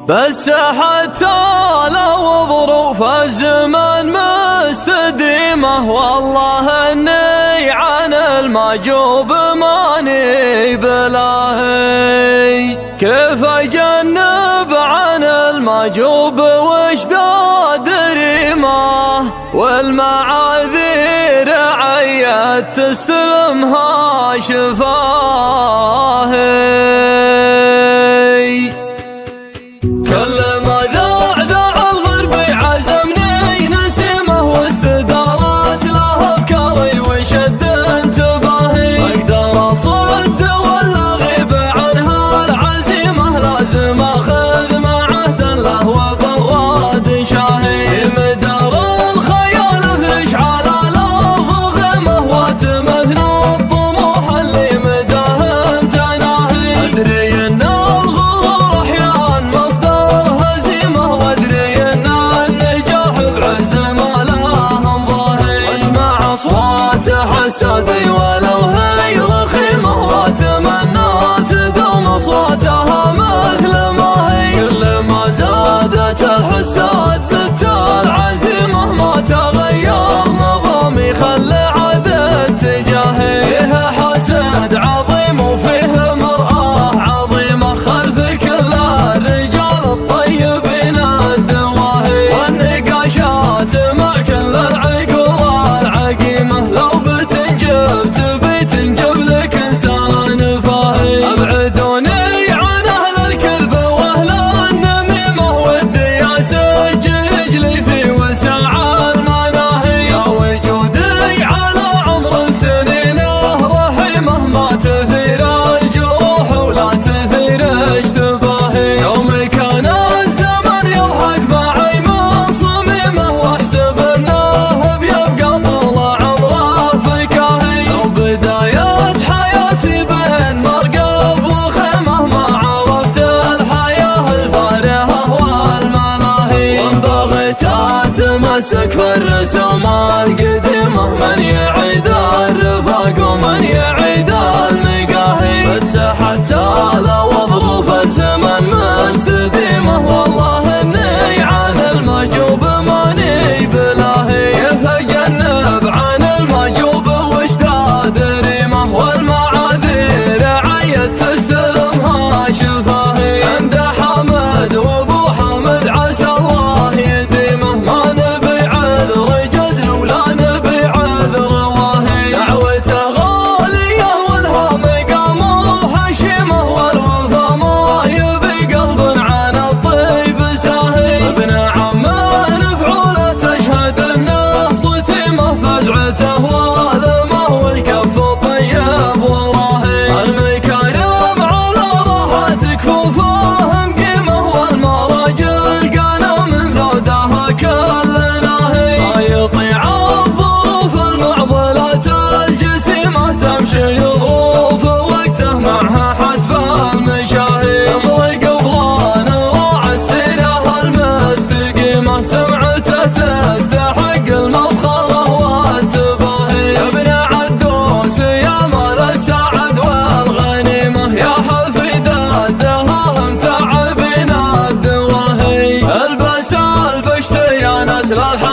بس حتى لو ظروف الزمن مستديمة والله اني عن المعجوب ماني بلاهي. كيف اجنب عن المعجوب واشداد ريمه والمعاذير عيت تستلمها شفاهي. كل ما ذاع الغرب عزمني نسيمه واستدارت له افكاري وشد انتباهي. اقدر اصد ولا اغيب عنها العزيمه لازم اخذ مع عهد له وبراد شاهي. مدار الخيال افرش على الارض غمه واتمثل الطموح اللي مداهم تناهي. ادري ان الغرور احيان مصدر هزيمه وادري ان النجاح بعز ما لهم ظاهي. واسمع اصوات حسادي ولو هي رخيمه واتمنى تدوم اصواتها مثل ما هي. كل ما زادت الحساد زدت العزيمه ما تغير نظامي خلى عدد تجاهي. فيه حسد عظيم وفيه مرآة عظيمه خلف كل الرجال الطيبين الدواهي. والنقاشات مع كل العقول العقيمه لو بتنجب تبي تنجب لك انسان فاهي. ابعدوني عن اهل الكذب واهل النميمه ودي اسجل رجلي في وسع المناهي. يا وجودي على عمر سنينه رحيمه ما تثير الجروح ولا تثير اشتباهي. يوم كان الزمن يضحك معي من صميمه واحسب انه بيبقى طول عمره فكاهي. لو بداية حياتي بين مرقب وخيمه ما عرفت الحياة الفارهة والملاهي. وان بغيت اتمسك في الرسوم القديمة من يعيد الرفاق ومن يعيد المقاهي. بس حتى لو ظروف الزمن مستديمة والله اني عن المعجوب ماني بلاهي. كيف اجنب عن المعجوب واشداد ريمه والمعاذير عيت تستلمها شفاهي. عند حامد وابو حامد عسى الله يديمه ما نبي عذر جزل ولا نبي عذر واهي. دعوته غاليه ولها مقام وحشيمه والوفا ما يبي قلب عن الطيب ساهي. ابن عم مفعوله تشهد انه صتيمه فزعته واذمه والكف طيب والله. المكارم على راحة كفوفهم قيمه والمراجل قانا من ذودها كل ناهي. ما يطيع الظروف المعضلات الجسيمه تمشي ظروف وقته معها حسب المشاهي. نخلق بلان راعى السيره المستقيمه سمعته تستحق المفخره والتباهي. يا ابن عدوس يا مال السعد والغنيمه يا حفيد الدهاهم تعبين الدواهي. البس البشت يا نسل الحق